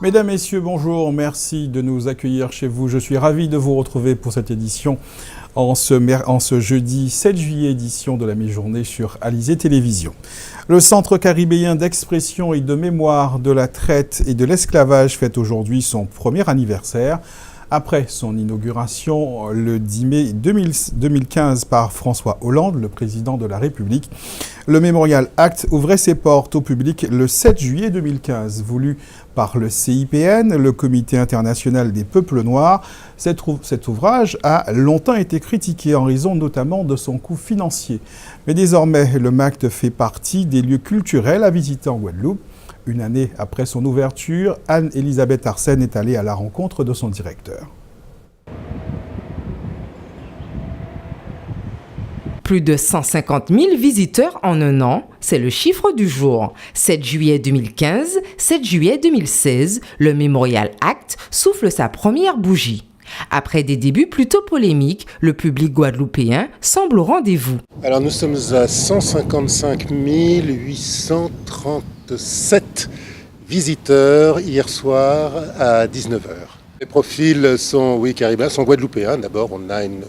Mesdames, Messieurs, bonjour, merci de nous accueillir chez vous. Je suis ravi de vous retrouver pour cette édition en ce jeudi 7 juillet, édition de la mi-journée sur Alizé Télévision. Le Centre caribéen d'expression et de mémoire de la traite et de l'esclavage fête aujourd'hui son premier anniversaire. Après son inauguration le 10 mai 2015 par François Hollande, le président de la République, le Memorial Act ouvrait ses portes au public le 7 juillet 2015. Voulu par le CIPN, le Comité international des peuples noirs, cet ouvrage a longtemps été critiqué en raison notamment de son coût financier. Mais désormais, le MACT fait partie des lieux culturels à visiter en Guadeloupe. Une année après son ouverture, Anne-Elisabeth Arsène est allée à la rencontre de son directeur. Plus de 150 000 visiteurs en un an, c'est le chiffre du jour. 7 juillet 2015, 7 juillet 2016, le Memorial Act souffle sa première bougie. Après des débuts plutôt polémiques, le public guadeloupéen semble au rendez-vous. Alors nous sommes à 155 837 visiteurs hier soir à 19h. Les profils sont, caribéens, sont guadeloupéens. D'abord, on a une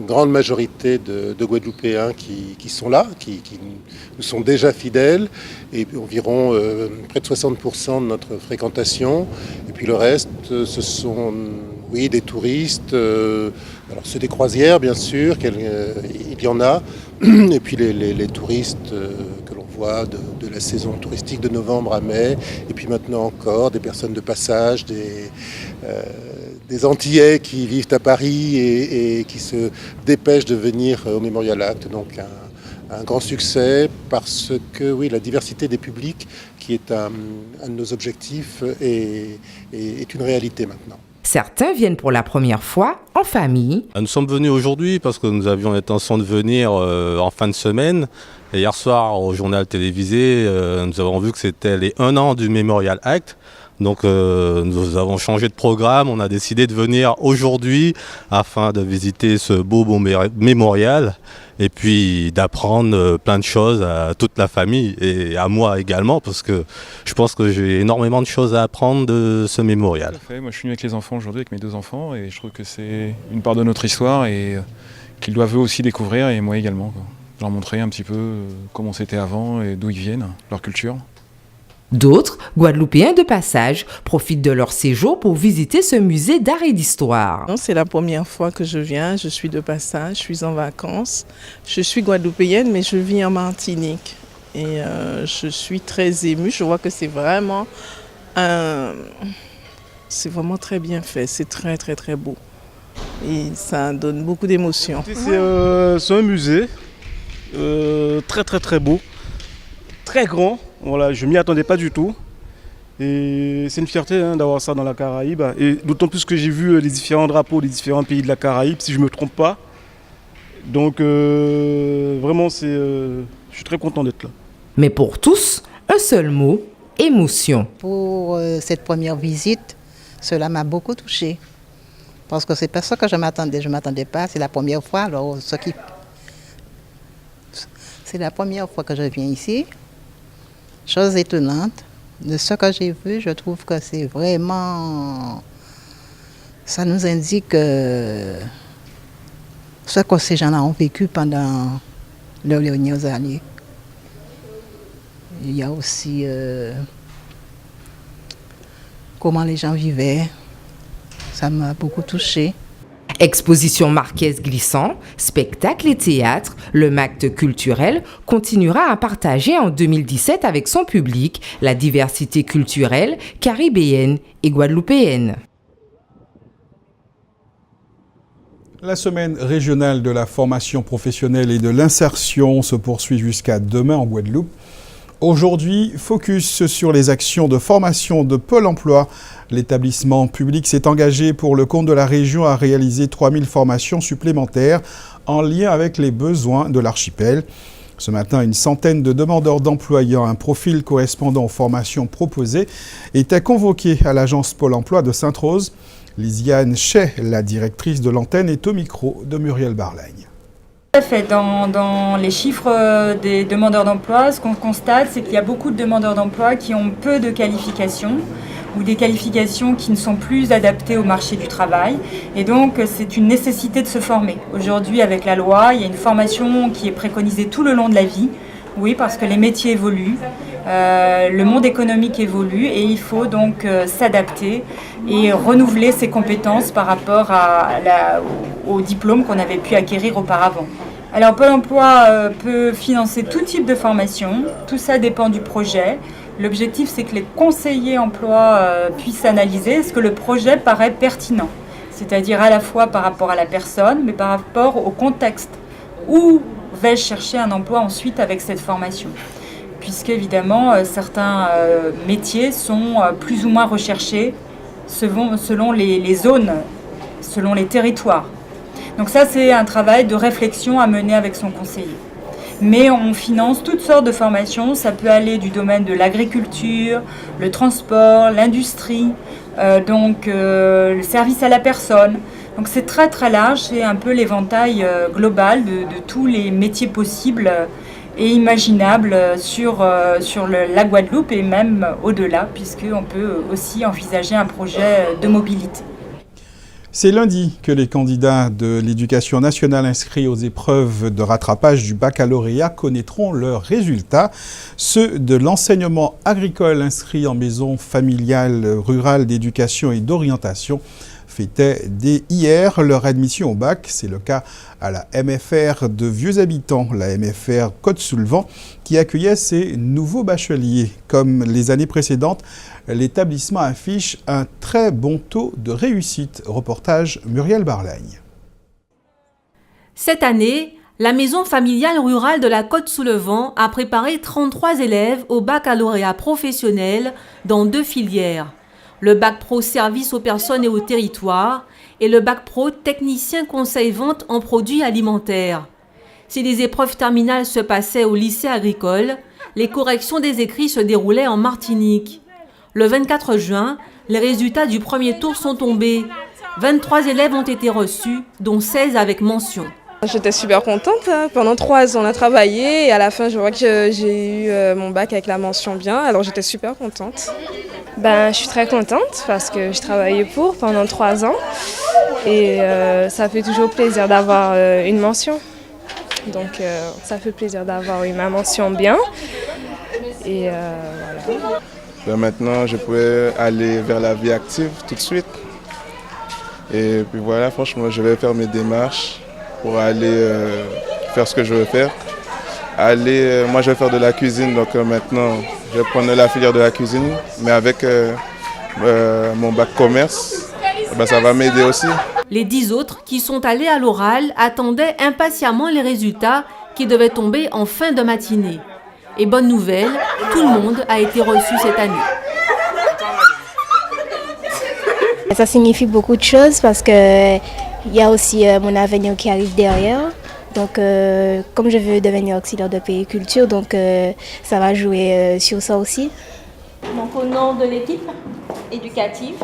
grande majorité de Guadeloupéens qui sont là, qui nous sont déjà fidèles, et environ près de 60% de notre fréquentation. Et puis le reste, ce sont des touristes. Alors c'est des croisières, bien sûr, il y en a. Et puis les touristes que l'on voit de la saison touristique de novembre à mai. Et puis maintenant encore des personnes de passage, des Antillais qui vivent à Paris et qui se dépêchent de venir au Memorial Act. Donc un grand succès parce que la diversité des publics, qui est un de nos objectifs, est une réalité maintenant. Certains viennent pour la première fois en famille. Nous sommes venus aujourd'hui parce que nous avions l'intention de venir en fin de semaine. Et hier soir, au journal télévisé, nous avons vu que c'était les 1 an du Memorial Act. Donc nous avons changé de programme. On a décidé de venir aujourd'hui afin de visiter ce beau mémorial et puis d'apprendre plein de choses à toute la famille et à moi également, parce que je pense que j'ai énormément de choses à apprendre de ce mémorial. Moi je suis venu avec les enfants aujourd'hui, avec mes 2 enfants, et je trouve que c'est une part de notre histoire et qu'ils doivent eux aussi découvrir, et moi également, quoi. Leur montrer un petit peu comment c'était avant et d'où ils viennent, leur culture. D'autres, Guadeloupéens de passage, profitent de leur séjour pour visiter ce musée d'art et d'histoire. Non, c'est la première fois que je viens, je suis de passage, je suis en vacances. Je suis guadeloupéenne, mais je vis en Martinique. Et je suis très émue, je vois que c'est vraiment très bien fait, c'est très très très beau. Et ça donne beaucoup d'émotions. C'est un musée très très très beau, très grand. Voilà, je ne m'y attendais pas du tout. Et c'est une fierté d'avoir ça dans la Caraïbe. Et d'autant plus que j'ai vu les différents drapeaux des différents pays de la Caraïbe, si je ne me trompe pas. Donc vraiment, je suis très content d'être là. Mais pour tous, un seul mot, émotion. Pour cette première visite, cela m'a beaucoup touchée. Parce que c'est pas ça que je m'attendais. Je ne m'attendais pas. C'est la première fois. Alors, c'est la première fois que je viens ici. Chose étonnante, de ce que j'ai vu, je trouve que c'est vraiment... Ça nous indique ce que ces gens-là ont vécu pendant leurs dernières années. Il y a aussi comment les gens vivaient. Ça m'a beaucoup touchée. Exposition Marquez glissant, spectacle et théâtre, le MACT culturel continuera à partager en 2017 avec son public la diversité culturelle caribéenne et guadeloupéenne. La semaine régionale de la formation professionnelle et de l'insertion se poursuit jusqu'à demain en Guadeloupe. Aujourd'hui, focus sur les actions de formation de Pôle emploi. L'établissement public s'est engagé pour le compte de la région à réaliser 3000 formations supplémentaires en lien avec les besoins de l'archipel. Ce matin, une centaine de demandeurs d'emploi ayant un profil correspondant aux formations proposées étaient convoqués à l'agence Pôle emploi de Sainte-Rose. Lisiane Chay, la directrice de l'antenne, est au micro de Muriel Barlaigne. Dans les chiffres des demandeurs d'emploi, ce qu'on constate, c'est qu'il y a beaucoup de demandeurs d'emploi qui ont peu de qualifications ou des qualifications qui ne sont plus adaptées au marché du travail. Et donc, c'est une nécessité de se former. Aujourd'hui, avec la loi, il y a une formation qui est préconisée tout le long de la vie. Oui, parce que les métiers évoluent, le monde économique évolue et il faut donc s'adapter et renouveler ses compétences par rapport au diplôme qu'on avait pu acquérir auparavant. Alors Pôle emploi peut financer tout type de formation, tout ça dépend du projet. L'objectif, c'est que les conseillers emploi puissent analyser est-ce que le projet paraît pertinent, c'est-à-dire à la fois par rapport à la personne, mais par rapport au contexte. Où vais-je chercher un emploi ensuite avec cette formation ? Puisque évidemment, certains métiers sont plus ou moins recherchés selon les zones, selon les territoires. Donc ça, c'est un travail de réflexion à mener avec son conseiller. Mais on finance toutes sortes de formations. Ça peut aller du domaine de l'agriculture, le transport, l'industrie, le service à la personne. Donc c'est très très large, c'est un peu l'éventail global de tous les métiers possibles et imaginables sur la Guadeloupe et même au-delà, puisqu'on peut aussi envisager un projet de mobilité. C'est lundi que les candidats de l'éducation nationale inscrits aux épreuves de rattrapage du baccalauréat connaîtront leurs résultats. Ceux de l'enseignement agricole inscrits en maison familiale rurale d'éducation et d'orientation fêtaient dès hier leur admission au bac. C'est le cas à la MFR de Vieux Habitants, la MFR Côte-sous-le-Vent, qui accueillait ces nouveaux bacheliers. Comme les années précédentes, l'établissement affiche un très bon taux de réussite. Reportage Muriel Barlagne. Cette année, la maison familiale rurale de la Côte-sous-le-Vent a préparé 33 élèves au baccalauréat professionnel dans 2 filières. Le bac pro service aux personnes et au territoire et le bac pro technicien conseil-vente en produits alimentaires. Si les épreuves terminales se passaient au lycée agricole, les corrections des écrits se déroulaient en Martinique. Le 24 juin, les résultats du premier tour sont tombés. 23 élèves ont été reçus, dont 16 avec mention. J'étais super contente. Pendant 3 ans, on a travaillé et à la fin, je vois que j'ai eu mon bac avec la mention bien. Alors j'étais super contente. Je suis très contente parce que je travaillais pendant 3 ans et ça fait toujours plaisir d'avoir une mention. Donc ça fait plaisir d'avoir eu ma mention bien et voilà. Maintenant, je pourrais aller vers la vie active tout de suite. Et puis voilà, franchement, je vais faire mes démarches pour aller faire ce que je veux faire. Moi, je vais faire de la cuisine, donc maintenant, je vais prendre la filière de la cuisine, mais avec mon bac commerce, ça va m'aider aussi. Les 10 autres qui sont allés à l'oral attendaient impatiemment les résultats qui devaient tomber en fin de matinée. Et bonne nouvelle, tout le monde a été reçu cette année. Ça signifie beaucoup de choses parce qu'il y a aussi mon avenir qui arrive derrière. Donc, comme je veux devenir auxiliaire de périculture, donc ça va jouer sur ça aussi. Donc, au nom de l'équipe éducative,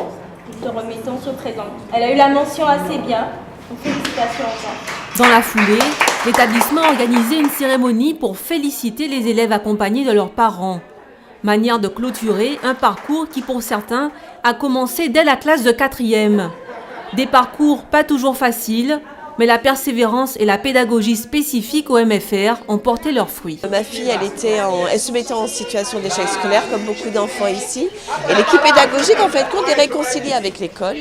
nous te remettons ce présent. Elle a eu la mention assez bien. Donc, félicitations encore. Dans la foulée, l'établissement a organisé une cérémonie pour féliciter les élèves accompagnés de leurs parents. Manière de clôturer un parcours qui, pour certains, a commencé dès la classe de 4e. Des parcours pas toujours faciles, mais la persévérance et la pédagogie spécifique au MFR ont porté leurs fruits. Ma fille, elle se mettait en situation d'échec scolaire, comme beaucoup d'enfants ici. Et l'équipe pédagogique, en fait, compte est réconciliée avec l'école,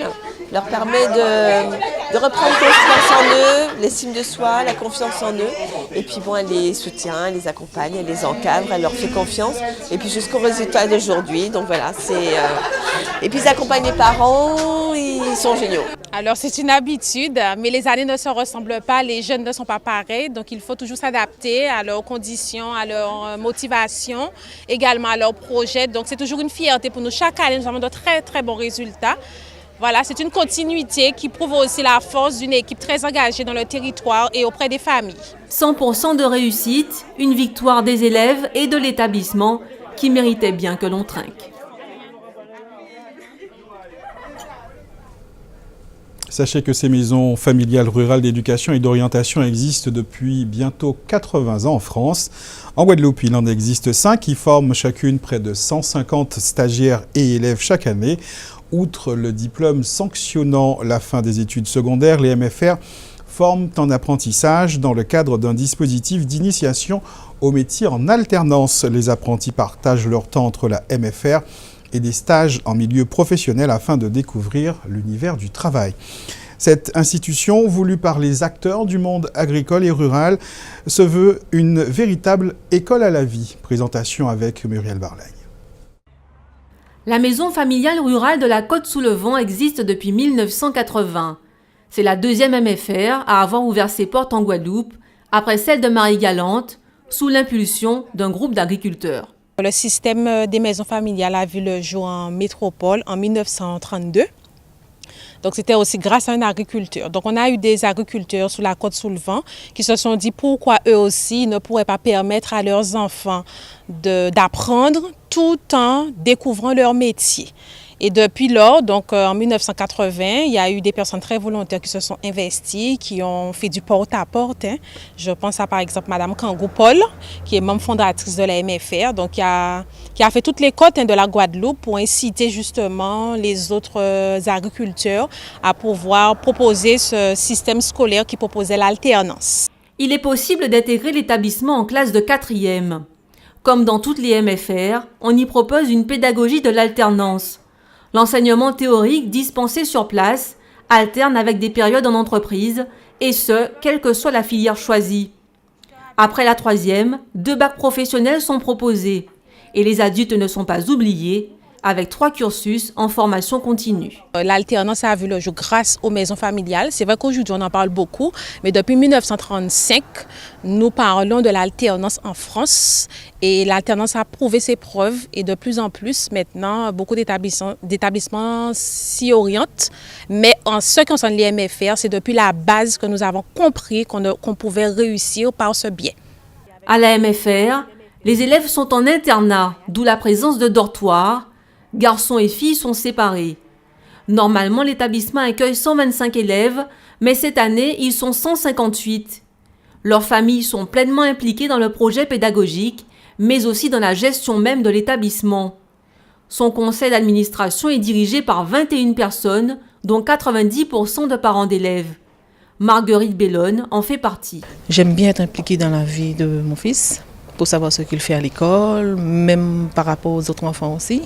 leur permet de reprendre confiance en eux, l'estime de soi, la confiance en eux. Et puis bon, elle les soutient, elle les accompagne, elle les encadre, elle leur fait confiance. Et puis jusqu'au résultat d'aujourd'hui. Donc voilà, et puis ils accompagnent les parents, ils sont géniaux. Alors c'est une habitude, mais les années ne se ressemblent pas, les jeunes ne sont pas pareils, donc il faut toujours s'adapter à leurs conditions, à leur motivation, également à leurs projets. Donc c'est toujours une fierté pour nous. Chaque année, nous avons de très très bons résultats. Voilà, c'est une continuité qui prouve aussi la force d'une équipe très engagée dans le territoire et auprès des familles. 100% de réussite, une victoire des élèves et de l'établissement qui méritait bien que l'on trinque. Sachez que ces maisons familiales rurales d'éducation et d'orientation existent depuis bientôt 80 ans en France. En Guadeloupe, il en existe 5 qui forment chacune près de 150 stagiaires et élèves chaque année. Outre le diplôme sanctionnant la fin des études secondaires, les MFR forment en apprentissage dans le cadre d'un dispositif d'initiation au métier en alternance. Les apprentis partagent leur temps entre la MFR et des stages en milieu professionnel afin de découvrir l'univers du travail. Cette institution, voulue par les acteurs du monde agricole et rural, se veut une véritable école à la vie. Présentation avec Muriel Barlay. La maison familiale rurale de la Côte-sous-le-Vent existe depuis 1980. C'est la deuxième MFR à avoir ouvert ses portes en Guadeloupe, après celle de Marie-Galante, sous l'impulsion d'un groupe d'agriculteurs. Le système des maisons familiales a vu le jour en métropole en 1932. Donc c'était aussi grâce à un agriculteur. Donc on a eu des agriculteurs sur la Côte-sous-le-Vent qui se sont dit pourquoi eux aussi ne pourraient pas permettre à leurs enfants d'apprendre tout en découvrant leur métier. Et depuis lors, donc en 1980, il y a eu des personnes très volontaires qui se sont investies, qui ont fait du porte-à-porte. Je pense à par exemple Madame Kangou Paul, qui est membre fondatrice de la MFR, donc qui a fait toutes les côtes de la Guadeloupe pour inciter justement les autres agriculteurs à pouvoir proposer ce système scolaire qui proposait l'alternance. Il est possible d'intégrer l'établissement en classe de 4e. Comme dans toutes les MFR, on y propose une pédagogie de l'alternance. L'enseignement théorique dispensé sur place alterne avec des périodes en entreprise, et ce, quelle que soit la filière choisie. Après la 3e, 2 bacs professionnels sont proposés, et les adultes ne sont pas oubliés, avec 3 cursus en formation continue. L'alternance a vu le jour grâce aux maisons familiales. C'est vrai qu'aujourd'hui on en parle beaucoup, mais depuis 1935, nous parlons de l'alternance en France et l'alternance a prouvé ses preuves et de plus en plus maintenant, beaucoup d'établissements s'y orientent. Mais en ce qui concerne les MFR, c'est depuis la base que nous avons compris qu'on pouvait réussir par ce biais. À la MFR, les élèves sont en internat, d'où la présence de dortoirs. Garçons et filles sont séparés. Normalement, l'établissement accueille 125 élèves, mais cette année, ils sont 158. Leurs familles sont pleinement impliquées dans le projet pédagogique, mais aussi dans la gestion même de l'établissement. Son conseil d'administration est dirigé par 21 personnes, dont 90% de parents d'élèves. Marguerite Bellone en fait partie. J'aime bien être impliquée dans la vie de mon fils, pour savoir ce qu'il fait à l'école, même par rapport aux autres enfants aussi.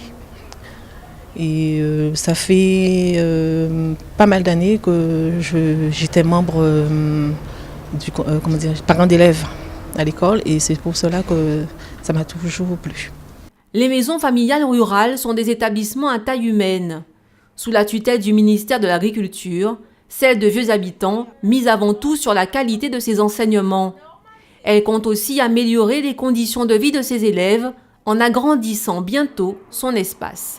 Et ça fait pas mal d'années que j'étais membre du parent d'élèves à l'école et c'est pour cela que ça m'a toujours plu. Les maisons familiales rurales sont des établissements à taille humaine. Sous la tutelle du ministère de l'Agriculture, celle de vieux habitants mise avant tout sur la qualité de ses enseignements. Elle compte aussi améliorer les conditions de vie de ses élèves en agrandissant bientôt son espace.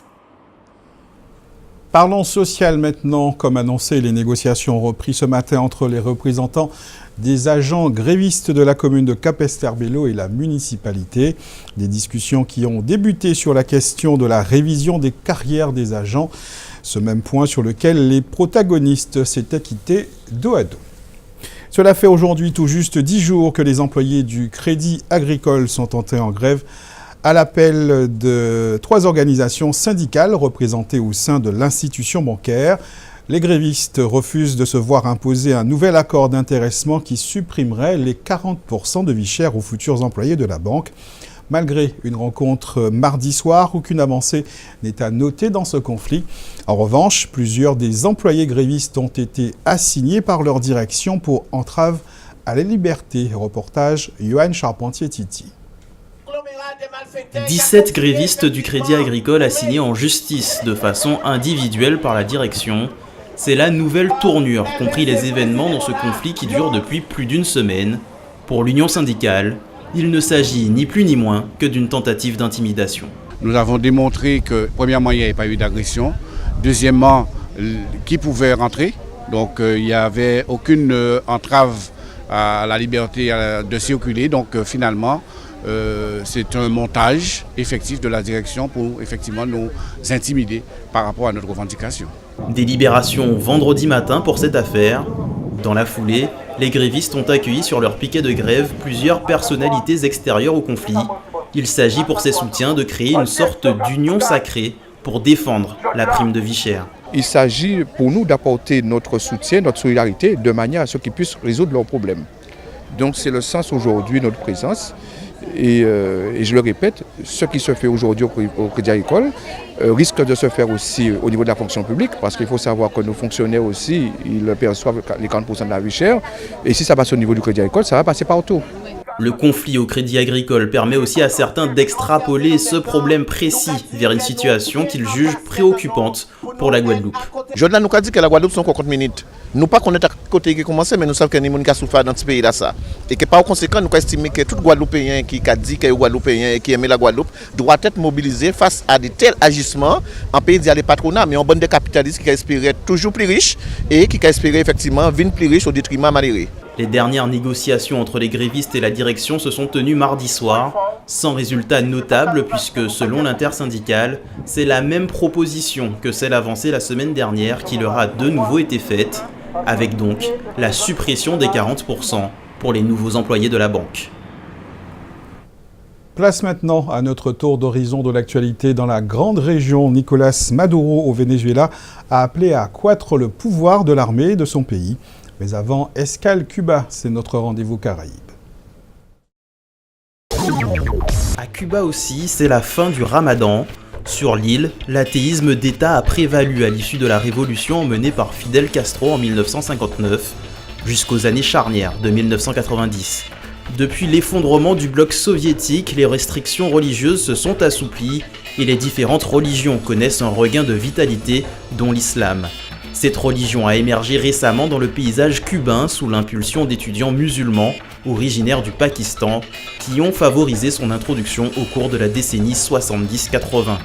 Parlons social maintenant. Comme annoncé, les négociations ont repris ce matin entre les représentants des agents grévistes de la commune de Capesterre-Belle-Eau et la municipalité. Des discussions qui ont débuté sur la question de la révision des carrières des agents. Ce même point sur lequel les protagonistes s'étaient quittés dos à dos. Cela fait aujourd'hui tout juste 10 jours que les employés du Crédit Agricole sont entrés en grève à l'appel de 3 organisations syndicales représentées au sein de l'institution bancaire. Les grévistes refusent de se voir imposer un nouvel accord d'intéressement qui supprimerait les 40% de vie chère aux futurs employés de la banque. Malgré une rencontre mardi soir, aucune avancée n'est à noter dans ce conflit. En revanche, plusieurs des employés grévistes ont été assignés par leur direction pour entrave à la liberté. Reportage Johan Charpentier-Titi. 17 grévistes du Crédit Agricole assignés en justice de façon individuelle par la direction. C'est la nouvelle tournure qu'ont pris les événements dans ce conflit qui dure depuis plus d'une semaine. Pour l'union syndicale, il ne s'agit ni plus ni moins que d'une tentative d'intimidation. Nous avons démontré que, premièrement, il n'y avait pas eu d'agression. Deuxièmement, qui pouvait rentrer. Donc, il n'y avait aucune entrave à la liberté de circuler. Donc, finalement, c'est un montage effectif de la direction pour effectivement nous intimider par rapport à notre revendication. Délibération vendredi matin pour cette affaire. Dans la foulée, les grévistes ont accueilli sur leur piquet de grève plusieurs personnalités extérieures au conflit. Il s'agit pour ces soutiens de créer une sorte d'union sacrée pour défendre la prime de vie chère. Il s'agit pour nous d'apporter notre soutien, notre solidarité, de manière à ce qu'ils puissent résoudre leurs problèmes. Donc c'est le sens aujourd'hui de notre présence. Et je le répète, ce qui se fait aujourd'hui au Crédit Agricole risque de se faire aussi au niveau de la fonction publique, parce qu'il faut savoir que nos fonctionnaires aussi, ils perçoivent les 40% de la vie chère. Et si ça passe au niveau du Crédit Agricole, ça va passer partout. Le conflit au Crédit Agricole permet aussi à certains d'extrapoler ce problème précis vers une situation qu'ils jugent préoccupante pour la Guadeloupe. Jordan nous a dit que la Guadeloupe sont 50 minutes. Nous pas connaître à côté qui commence, mais nous savons que les gens qui souffrent dans ce pays là ça. Et que par conséquent, nous estimons que tout Guadeloupéen qui a dit qu'il est Guadeloupéen et qui aime la Guadeloupe doit être mobilisé face à de tels agissements en pays des patronats, mais en bande de capitalistes qui espéraient toujours plus riches et qui espéraient effectivement venir plus riches au détriment malheureux. Les dernières négociations entre les grévistes et la direction se sont tenues mardi soir, sans résultat notable puisque, selon l'intersyndicale, c'est la même proposition que celle avancée la semaine dernière qui leur a de nouveau été faite, avec donc la suppression des 40% pour les nouveaux employés de la banque. Place maintenant à notre tour d'horizon de l'actualité dans la grande région. Nicolás Maduro au Venezuela a appelé à accroître le pouvoir de l'armée de son pays. Mais avant, escale Cuba, c'est notre rendez-vous Caraïbes. À Cuba aussi, c'est la fin du Ramadan. Sur l'île, l'athéisme d'État a prévalu à l'issue de la révolution menée par Fidel Castro en 1959, jusqu'aux années charnières de 1990. Depuis l'effondrement du bloc soviétique, les restrictions religieuses se sont assouplies et les différentes religions connaissent un regain de vitalité, dont l'islam. Cette religion a émergé récemment dans le paysage cubain sous l'impulsion d'étudiants musulmans originaires du Pakistan qui ont favorisé son introduction au cours de la décennie 70-80.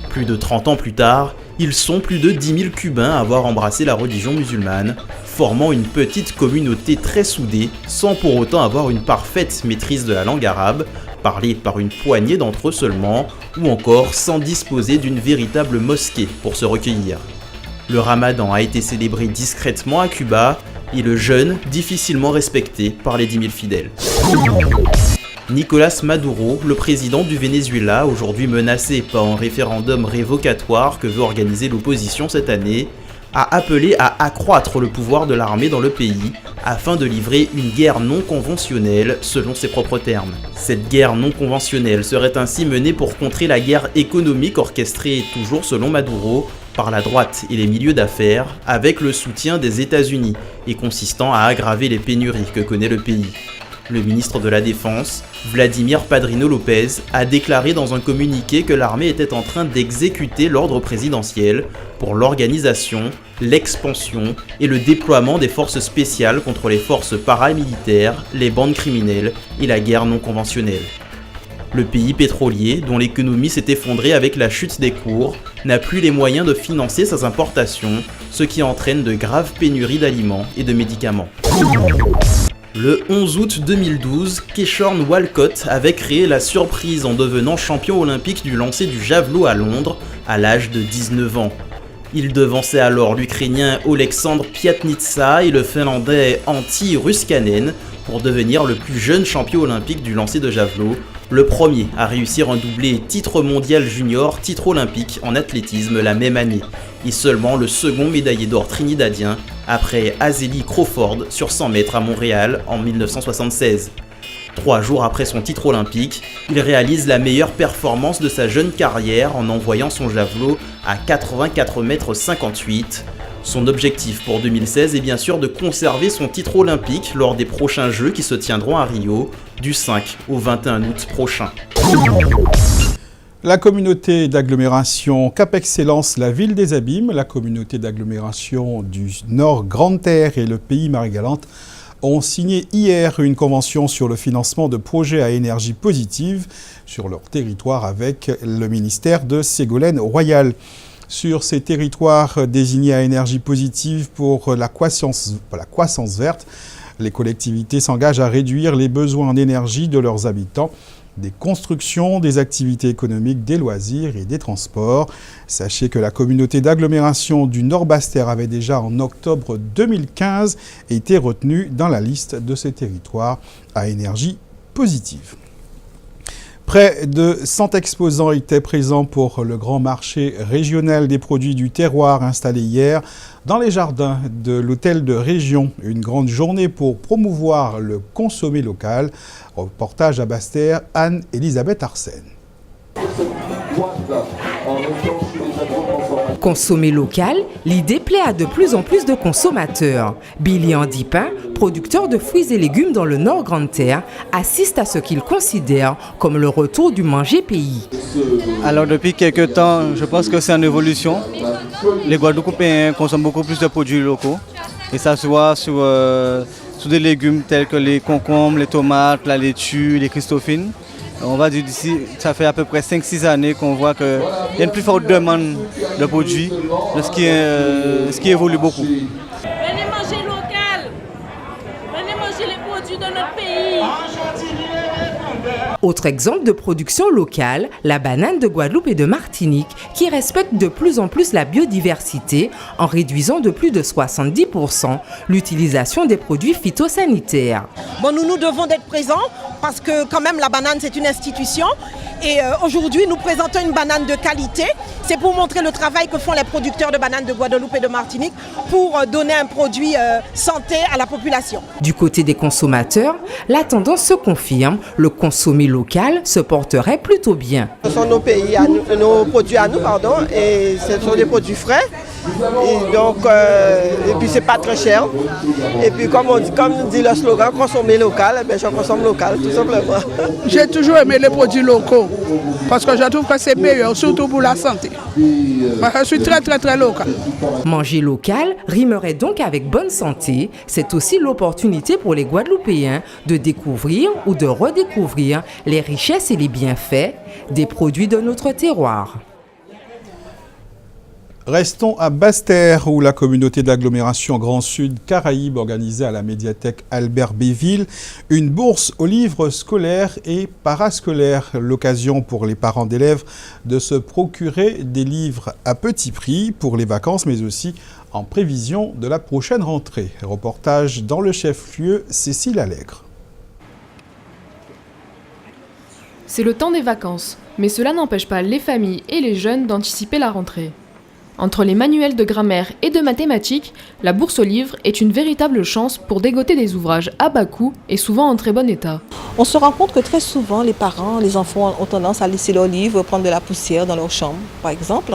Plus de 30 ans plus tard, ils sont plus de 10 000 Cubains à avoir embrassé la religion musulmane, formant une petite communauté très soudée sans pour autant avoir une parfaite maîtrise de la langue arabe, parlée par une poignée d'entre eux seulement, ou encore sans disposer d'une véritable mosquée pour se recueillir. Le Ramadan a été célébré discrètement à Cuba et le jeûne difficilement respecté par les 10 000 fidèles. Nicolás Maduro, le président du Venezuela, aujourd'hui menacé par un référendum révocatoire que veut organiser l'opposition cette année, a appelé à accroître le pouvoir de l'armée dans le pays afin de livrer une guerre non conventionnelle selon ses propres termes. Cette guerre non conventionnelle serait ainsi menée pour contrer la guerre économique orchestrée, toujours selon Maduro, par la droite et les milieux d'affaires, avec le soutien des États-Unis et consistant à aggraver les pénuries que connaît le pays. Le ministre de la Défense, Vladimir Padrino López, a déclaré dans un communiqué que l'armée était en train d'exécuter l'ordre présidentiel pour l'organisation, l'expansion et le déploiement des forces spéciales contre les forces paramilitaires, les bandes criminelles et la guerre non conventionnelle. Le pays pétrolier, dont l'économie s'est effondrée avec la chute des cours, n'a plus les moyens de financer ses importations, ce qui entraîne de graves pénuries d'aliments et de médicaments. Le 11 août 2012, Keshorn Walcott avait créé la surprise en devenant champion olympique du lancer du javelot à Londres à l'âge de 19 ans. Il devançait alors l'Ukrainien Oleksandr Piatnitsa et le Finlandais Antti Ruskanen pour devenir le plus jeune champion olympique du lancer de javelot, le premier à réussir un doublé titre mondial junior, titre olympique en athlétisme la même année, et seulement le second médaillé d'or trinidadien après Azeli Crawford sur 100 mètres à Montréal en 1976. 3 jours après son titre olympique, il réalise la meilleure performance de sa jeune carrière en envoyant son javelot à 84,58 mètres. Son objectif pour 2016 est bien sûr de conserver son titre olympique lors des prochains Jeux qui se tiendront à Rio du 5 au 21 août prochain. La communauté d'agglomération Cap Excellence, la ville des Abîmes, la communauté d'agglomération du Nord Grande Terre et le pays Marie-Galante ont signé hier une convention sur le financement de projets à énergie positive sur leur territoire avec le ministère de Ségolène Royal. Sur ces territoires désignés à énergie positive pour la croissance verte, les collectivités s'engagent à réduire les besoins en énergie de leurs habitants des constructions, des activités économiques, des loisirs et des transports. Sachez que la communauté d'agglomération du Nord-Basse-Terre avait déjà en octobre 2015 été retenue dans la liste de ces territoires à énergie positive. Près de 100 exposants étaient présents pour le grand marché régional des produits du terroir installé hier dans les jardins de l'hôtel de région. Une grande journée pour promouvoir le consommé local. Reportage à Basse-Terre, Anne-Elisabeth Arsène. Consommer local, l'idée plaît à de plus en plus de consommateurs. Billy Andipin, producteur de fruits et légumes dans le Nord Grande-Terre, assiste à ce qu'il considère comme le retour du manger pays. Alors depuis quelques temps, je pense que c'est en évolution. Les Guadeloupéens consomment beaucoup plus de produits locaux. Et ça se voit sur des légumes tels que les concombres, les tomates, la laitue, les christophines. On va dire d'ici, ça fait à peu près 5-6 années qu'on voit qu'il y a une plus forte demande de produits, ce qui évolue beaucoup. Venez manger local, venez manger les produits de notre pays. Autre exemple de production locale, la banane de Guadeloupe et de Martinique, qui respecte de plus en plus la biodiversité en réduisant de plus de 70% l'utilisation des produits phytosanitaires. Bon, nous devons être présents parce que quand même la banane c'est une institution et aujourd'hui nous présentons une banane de qualité. C'est pour montrer le travail que font les producteurs de bananes de Guadeloupe et de Martinique pour donner un produit santé à la population. Du côté des consommateurs, la tendance se confirme, le consommé local se porterait plutôt bien. Ce sont nos produits à nous, et ce sont des produits frais. Et donc, et puis c'est pas très cher. Et puis comme dit le slogan, consommer local, je consomme local tout simplement. J'ai toujours aimé les produits locaux parce que je trouve que c'est meilleur, surtout pour la santé. Je suis très local. Manger local rimerait donc avec bonne santé. C'est aussi l'opportunité pour les Guadeloupéens de découvrir ou de redécouvrir les richesses et les bienfaits des produits de notre terroir. Restons à Basse-Terre où la communauté d'agglomération Grand Sud Caraïbes organisait à la médiathèque Albert Béville une bourse aux livres scolaires et parascolaires. L'occasion pour les parents d'élèves de se procurer des livres à petit prix pour les vacances mais aussi en prévision de la prochaine rentrée. Reportage dans le chef-lieu, Cécile Allègre. C'est le temps des vacances, mais cela n'empêche pas les familles et les jeunes d'anticiper la rentrée. Entre les manuels de grammaire et de mathématiques, la bourse aux livres est une véritable chance pour dégoter des ouvrages à bas coût et souvent en très bon état. On se rend compte que très souvent, les parents, les enfants ont tendance à laisser leurs livres prendre de la poussière dans leur chambre, par exemple.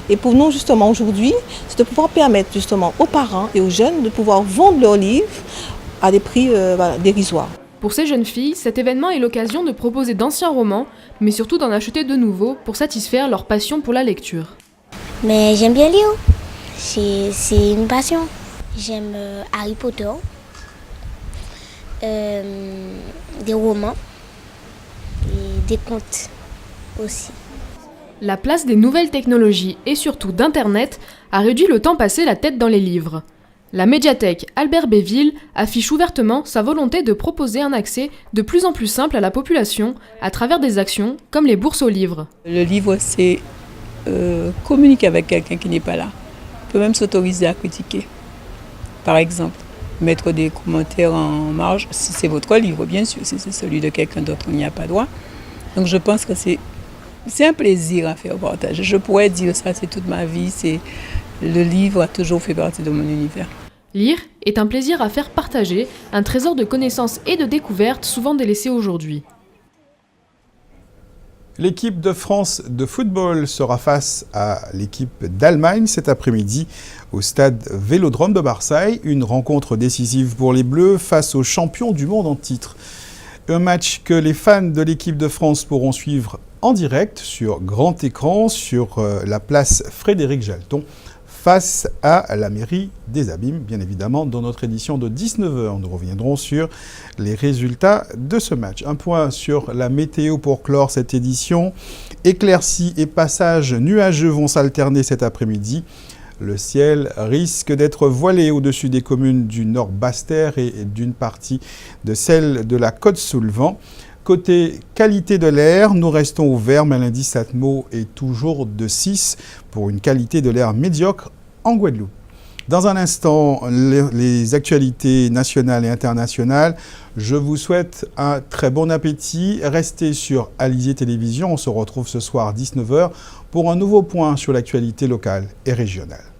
Et pour nous, justement, aujourd'hui, c'est de pouvoir permettre justement aux parents et aux jeunes de pouvoir vendre leurs livres à des prix dérisoires. Pour ces jeunes filles, cet événement est l'occasion de proposer d'anciens romans, mais surtout d'en acheter de nouveaux pour satisfaire leur passion pour la lecture. Mais j'aime bien lire, c'est une passion. J'aime Harry Potter, des romans et des contes aussi. La place des nouvelles technologies et surtout d'Internet a réduit le temps passé la tête dans les livres. La médiathèque Albert Béville affiche ouvertement sa volonté de proposer un accès de plus en plus simple à la population à travers des actions comme les bourses aux livres. Le livre, c'est communiquer avec quelqu'un qui n'est pas là. On peut même s'autoriser à critiquer. Par exemple, mettre des commentaires en marge, si c'est votre livre, bien sûr, si c'est celui de quelqu'un d'autre, on n'y a pas droit. Donc je pense que c'est un plaisir à faire partager. Je pourrais dire ça, c'est toute ma vie. Le livre a toujours fait partie de mon univers. Lire est un plaisir à faire partager, un trésor de connaissances et de découvertes souvent délaissé aujourd'hui. L'équipe de France de football sera face à l'équipe d'Allemagne cet après-midi au stade Vélodrome de Marseille. Une rencontre décisive pour les Bleus face aux champions du monde en titre. Un match que les fans de l'équipe de France pourront suivre en direct sur grand écran sur la place Frédéric Jalton face à la mairie des Abîmes, bien évidemment, dans notre édition de 19h. Nous reviendrons sur les résultats de ce match. Un point sur la météo pour clore cette édition. Éclaircies et passages nuageux vont s'alterner cet après-midi. Le ciel risque d'être voilé au-dessus des communes du Nord Basse-Terre et d'une partie de celle de la Côte-sous-le-Vent. Côté qualité de l'air, nous restons ouverts, mais l'indice Atmo est toujours de 6 pour une qualité de l'air médiocre en Guadeloupe. Dans un instant, les actualités nationales et internationales. Je vous souhaite un très bon appétit. Restez sur Alizé Télévision. On se retrouve ce soir à 19h pour un nouveau point sur l'actualité locale et régionale.